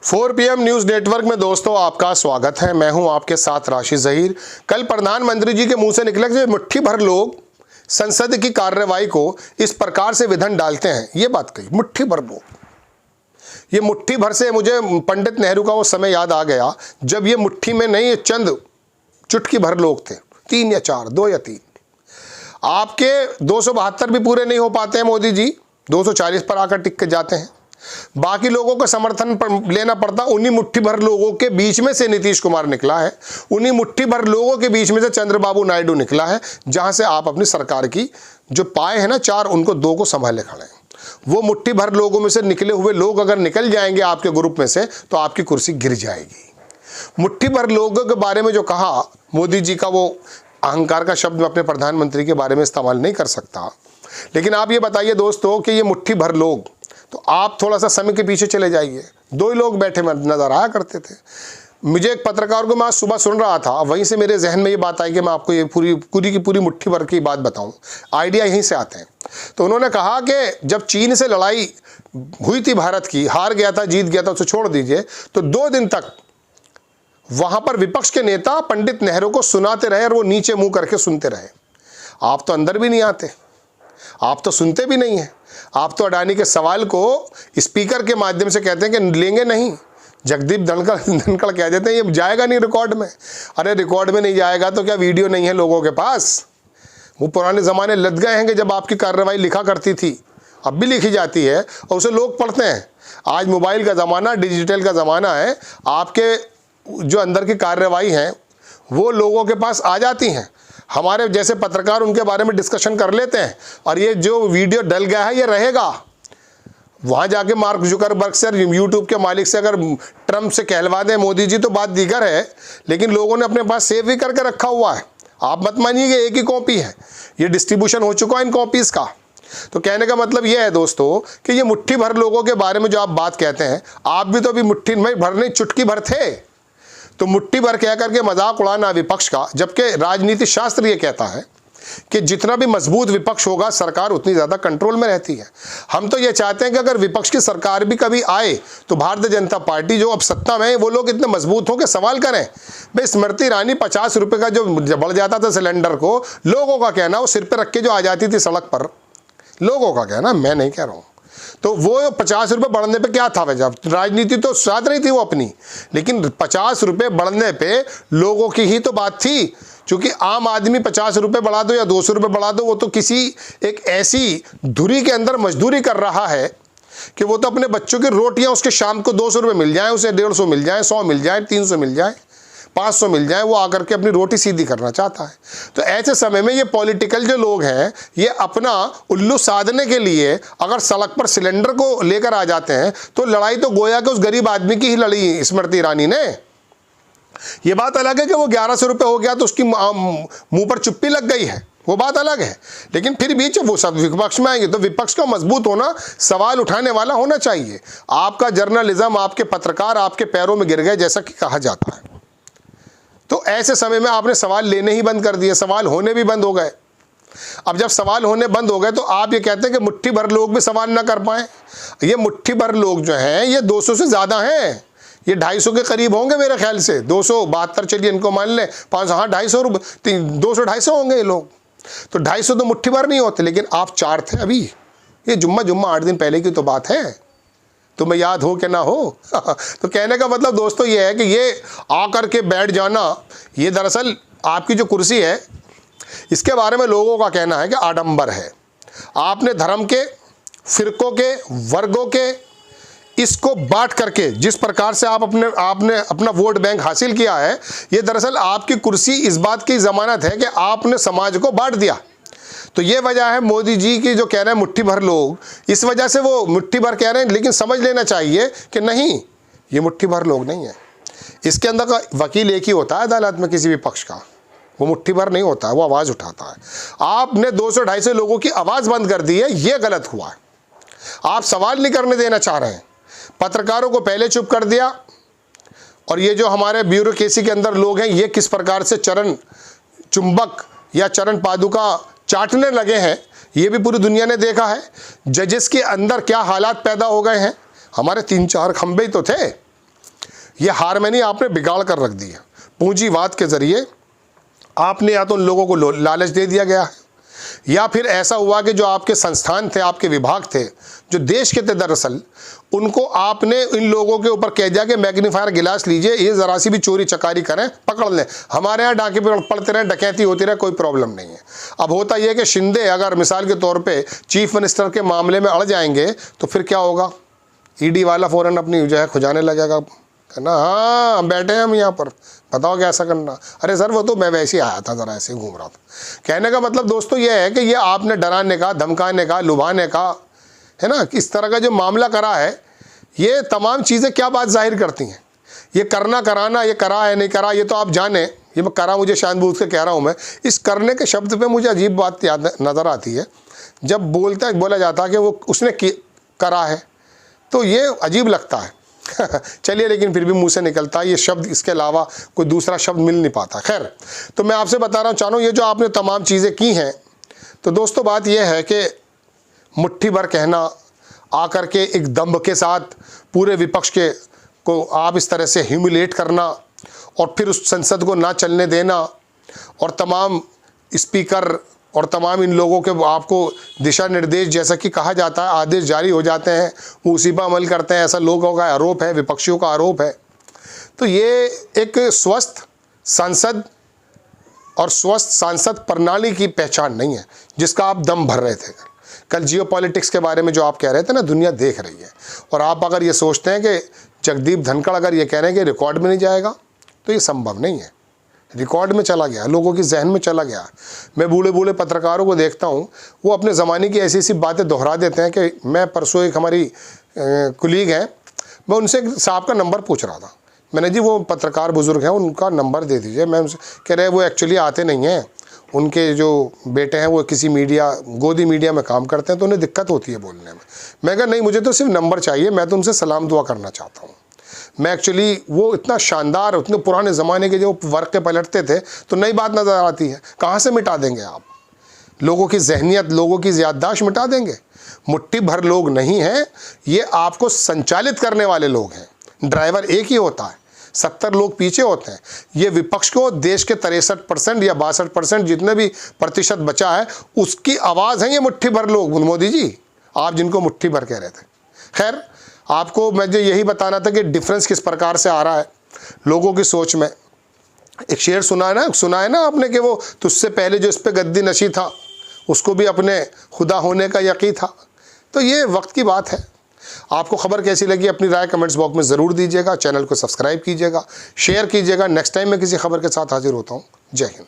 4 PM news network में दोस्तों आपका स्वागत है। मैं हूं आपके साथ राशि ज़हीर। कल प्रधानमंत्री जी के मुंह से निकला कि मुट्ठी भर लोग संसद की कार्यवाही को इस प्रकार से विघन डालते हैं। ये बात कही, मुट्ठी भर लोग। ये मुट्ठी भर से मुझे पंडित नेहरू का वो समय याद आ गया जब ये मुट्ठी में नहीं, ये चंद चुटकी भर लोग थे, 3 या 4, 2 या 3। आपके 272 भी पूरे नहीं हो पाते हैं मोदी जी, 240 पर आकर टिक के जाते हैं। बाकी लोगों का समर्थन लेना पड़ता। उन्हीं मुट्ठी भर लोगों के बीच में से नीतीश कुमार निकला है, उन्हीं मुट्ठी भर लोगों के बीच में से चंद्रबाबू नायडू निकला है, जहां से आप अपनी सरकार की जो पाए हैं ना 4, उनको 2 को संभाले खड़े हैं। वो मुट्ठी भर लोगों में से निकले हुए लोग अगर निकल जाएंगे आपके ग्रुप में से तो आपकी कुर्सी गिर जाएगी। मुट्ठी भर लोगों के बारे में जो कहा मोदी जी का, वो अहंकार का शब्द मैं अपने प्रधानमंत्री के बारे में इस्तेमाल नहीं कर सकता। लेकिन आप ये बताइए दोस्तों कि ये मुट्ठी भर लोग, तो आप थोड़ा सा समय के पीछे चले जाइए। 2 ही लोग बैठे नजर आया करते थे। मुझे एक पत्रकार को मैं आज सुबह सुन रहा था, वहीं से मेरे जहन में ये बात आई कि मैं आपको ये पूरी की पूरी मुट्ठी भर की बात बताऊं। आइडिया यहीं से आते हैं। तो उन्होंने कहा कि जब चीन से लड़ाई हुई थी भारत की, हार गया था, जीत गया था, उसे छोड़ दीजिए, तो 2 दिन तक वहां पर विपक्ष के नेता पंडित नेहरू को सुनाते रहे और वो नीचे मुंह करके सुनते रहे। आप तो अंदर भी नहीं आते, आप तो सुनते भी नहीं हैं। आप तो अडानी के सवाल को स्पीकर के माध्यम से कहते हैं कि लेंगे नहीं। जगदीप धनखड़ कह देते हैं ये जाएगा नहीं रिकॉर्ड में। अरे रिकॉर्ड में नहीं जाएगा तो क्या वीडियो नहीं है लोगों के पास? वो पुराने ज़माने लद गए हैं कि जब आपकी कार्रवाई लिखा करती थी, अब भी लिखी जाती है और उसे लोग पढ़ते हैं। आज मोबाइल का ज़माना, डिजिटल का ज़माना है। आपके जो अंदर की कार्रवाई हैं वो लोगों के पास आ जाती हैं। हमारे जैसे पत्रकार उनके बारे में डिस्कशन कर लेते हैं और ये जो वीडियो डल गया है ये रहेगा। वहाँ जाके मार्क जुकरबर्ग से, यूट्यूब के मालिक से अगर ट्रम्प से कहलवा दें मोदी जी तो बात दीगर है, लेकिन लोगों ने अपने पास सेव भी करके रखा हुआ है। आप मत मानिए कि एक ही कॉपी है, ये डिस्ट्रीब्यूशन हो चुका है इन कॉपीज़ का। तो कहने का मतलब ये है दोस्तों कि ये मुट्ठी भर लोगों के बारे में जो आप बात कहते हैं, आप भी तो अभी मुट्ठी में भर नहीं, चुटकी भर थे। तो मुट्ठी भर कह करके मजाक उड़ाना विपक्ष का, जबकि राजनीति शास्त्र ये कहता है कि जितना भी मजबूत विपक्ष होगा भाजपा उतनी ज़्यादा कंट्रोल में रहती है। हम तो ये चाहते हैं कि अगर विपक्ष की सरकार भी कभी आए तो भारतीय जनता पार्टी जो अब सत्ता में है वो लोग इतने मजबूत हो के सवाल करें। भाई स्मृति ईरानी 50 रुपये का जो बढ़ जाता था सिलेंडर को, लोगों का कहना, वो सिर पर रख के जो आ जाती थी सड़क पर, लोगों का कहना, मैं नहीं कह रहा हूँ। तो वो 50 रुपये बढ़ने पे क्या था वजह? राजनीति तो साथ रही थी वो अपनी, लेकिन 50 रुपये बढ़ने पे लोगों की ही तो बात थी। क्योंकि आम आदमी 50 रुपये बढ़ा दो या 200 रुपये बढ़ा दो, वो तो किसी एक ऐसी धुरी के अंदर मजदूरी कर रहा है कि वो तो अपने बच्चों की रोटियां उसके शाम को 200 रुपये मिल जाए, उसे 150 मिल जाए, 100 मिल जाए, 300 मिल जाए, 500 मिल जाए, वो आकर के अपनी रोटी सीधी करना चाहता है। तो ऐसे समय में ये पॉलिटिकल जो लोग हैं ये अपना उल्लू साधने के लिए अगर सड़क पर सिलेंडर को लेकर आ जाते हैं तो लड़ाई तो गोया कि उस गरीब आदमी की ही लड़ी स्मृति ईरानी ने। ये बात अलग है कि वो 1100 रुपये हो गया तो उसकी मुंह पर चुप्पी लग गई है, वो बात अलग है। लेकिन फिर भी जब वो सब विपक्ष में आएंगे तो विपक्ष का मजबूत होना, सवाल उठाने वाला होना चाहिए। आपका जर्नलिज्म, आपके पत्रकार आपके पैरों में गिर गए जैसा कि कहा जाता है। तो ऐसे समय में आपने सवाल लेने ही बंद कर दिए, सवाल होने भी बंद हो गए। अब जब सवाल होने बंद हो गए तो आप ये कहते हैं कि मुट्ठी भर लोग भी सवाल ना कर पाए। ये मुट्ठी भर लोग जो हैं ये 200 से ज़्यादा हैं, ये 250 के करीब होंगे मेरे ख्याल से। 272 चलिए इनको मान लें, 500, हाँ 250 250 होंगे ये लोग। तो 250 तो मुट्ठी भर नहीं होते, लेकिन आप 4 थे अभी। ये जुम्मा 8 दिन पहले की तो बात है, तुम्हें याद हो कि ना हो। तो कहने का मतलब दोस्तों ये है कि ये आकर के बैठ जाना, ये दरअसल आपकी जो कुर्सी है इसके बारे में लोगों का कहना है कि आडंबर है। आपने धर्म के, फिरकों के, वर्गों के इसको बांट करके जिस प्रकार से आपने अपना वोट बैंक हासिल किया है, ये दरअसल आपकी कुर्सी इस बात की जमानत है कि आपने समाज को बांट दिया। तो ये वजह है मोदी जी की जो कह रहे हैं मुट्ठी भर लोग, इस वजह से वो मुट्ठी भर कह रहे हैं। लेकिन समझ लेना चाहिए कि नहीं, ये मुट्ठी भर लोग नहीं है। इसके अंदर का वकील एक ही होता है अदालत में किसी भी पक्ष का, वो मुट्ठी भर नहीं होता है, वो आवाज़ उठाता है। आपने 200-250 लोगों की आवाज़ बंद कर दी है, ये गलत हुआ है। आप सवाल नहीं करने देना चाह रहे हैं, पत्रकारों को पहले चुप कर दिया। और ये जो हमारे ब्यूरोक्रेसी के अंदर लोग हैं ये किस प्रकार से चरण चुंबक या चरण पादुका चाटने लगे हैं, ये भी पूरी दुनिया ने देखा है। जजेस के अंदर क्या हालात पैदा हो गए हैं। हमारे 3-4 खंबे तो थे, ये हारमोनी आपने बिगाड़ कर रख दी है। पूंजीवाद के जरिए आपने या तो उन लोगों को लालच दे दिया गया है, या फिर ऐसा हुआ कि जो आपके संस्थान थे, आपके विभाग थे, जो देश के थे दरअसल, उनको आपने इन लोगों के ऊपर कह दिया कि मैग्नीफायर गिलास लीजिए, ये ज़रा सी भी चोरी चकारी करें पकड़ लें, हमारे यहाँ डाके पड़ते रहें, डकैती होती रहे, कोई प्रॉब्लम नहीं है। अब होता यह कि शिंदे अगर मिसाल के तौर पे चीफ मिनिस्टर के मामले में अड़ जाएंगे तो फिर क्या होगा? ईडी वाला फ़ौरन अपनी जो है खुजाने लगेगा ना, हाँ बैठे हैं हम यहाँ पर, बताओ क्या ऐसा करना। अरे सर वो तो मैं वैसे ही आया था, ज़रा ऐसे घूम रहा था। कहने का मतलब दोस्तों ये है कि ये आपने डराने का, धमकाने का, लुभाने का, है ना, इस तरह का जो मामला करा है, ये तमाम चीज़ें क्या बात जाहिर करती हैं? ये करना कराना, ये करा है नहीं करा, ये तो आप जाने, ये मैं करा मुझे जानबूझ के कह रहा हूँ मैं। इस करने के शब्द पे मुझे अजीब बात याद नज़र आती है, जब बोला जाता है कि वो उसने करा है, तो ये अजीब लगता है। चलिए, लेकिन फिर भी मुंह से निकलता है ये शब्द, इसके अलावा कोई दूसरा शब्द मिल नहीं पाता। खैर, तो मैं आपसे बता रहा हूँ चारों, ये जो आपने तमाम चीज़ें की हैं, तो दोस्तों बात यह है कि मुट्ठी भर कहना, आकर के एक दम्भ के साथ पूरे विपक्ष के को आप इस तरह से ह्यूमिलेट करना, और फिर उस संसद को ना चलने देना, और तमाम स्पीकर और तमाम इन लोगों के आपको दिशा निर्देश, जैसा कि कहा जाता है, आदेश जारी हो जाते हैं, वो उसी पर अमल करते हैं, ऐसा लोगों का आरोप है, विपक्षियों का आरोप है। तो ये एक स्वस्थ सांसद और स्वस्थ सांसद प्रणाली की पहचान नहीं है, जिसका आप दम भर रहे थे। कल जियोपॉलिटिक्स के बारे में जो आप कह रहे थे ना, दुनिया देख रही है, और आप अगर ये सोचते हैं कि जगदीप धनखड़ अगर ये कह रहे हैं कि रिकॉर्ड में नहीं जाएगा, तो ये संभव नहीं है। रिकॉर्ड में चला गया, लोगों की जहन में चला गया। मैं बूढ़े बूढ़े पत्रकारों को देखता हूँ, वो अपने ज़माने की ऐसी ऐसी बातें दोहरा देते हैं कि मैं परसों एक हमारी कुलीग हैं, मैं उनसे साहब का नंबर पूछ रहा था। मैंने जी वो पत्रकार बुज़ुर्ग हैं, उनका नंबर दे दीजिए। मैं उनसे कह रहे वो एक्चुअली आते नहीं हैं, उनके जो बेटे हैं वो किसी मीडिया, गोदी मीडिया में काम करते हैं, तो उन्हें दिक्कत होती है बोलने में। मैं कहा नहीं, मुझे तो सिर्फ नंबर चाहिए, मैं तो उनसे सलाम दुआ करना चाहता हूँ। मैं एक्चुअली वो इतना शानदार, उतने पुराने ज़माने के जो वर्क के पलटते थे, तो नई बात नज़र आती है। कहाँ से मिटा देंगे आप? लोगों की जहनियत, लोगों की याददाश्त मिटा देंगे? मुट्ठी भर लोग नहीं हैं, ये आपको संचालित करने वाले लोग हैं। ड्राइवर एक ही होता है, 70 लोग पीछे होते हैं। ये विपक्ष को देश के 63% या 62% जितने भी प्रतिशत बचा है, उसकी आवाज़ है ये मुट्ठी भर लोग। मोदी जी, आप जिनको मुट्ठी भर कह रहे थे। खैर, आपको मुझे यही बताना था कि डिफरेंस किस प्रकार से आ रहा है लोगों की सोच में। एक शेर सुना है ना आपने कि वो तुझसे पहले जो इस पे गद्दी नशी था, उसको भी अपने खुदा होने का यकीन था। तो ये वक्त की बात है। आपको खबर कैसी लगी अपनी राय कमेंट्स बॉक्स में ज़रूर दीजिएगा। चैनल को सब्सक्राइब कीजिएगा, शेयर कीजिएगा। नेक्स्ट टाइम मैं किसी खबर के साथ हाजिर होता हूँ। जय हिंद।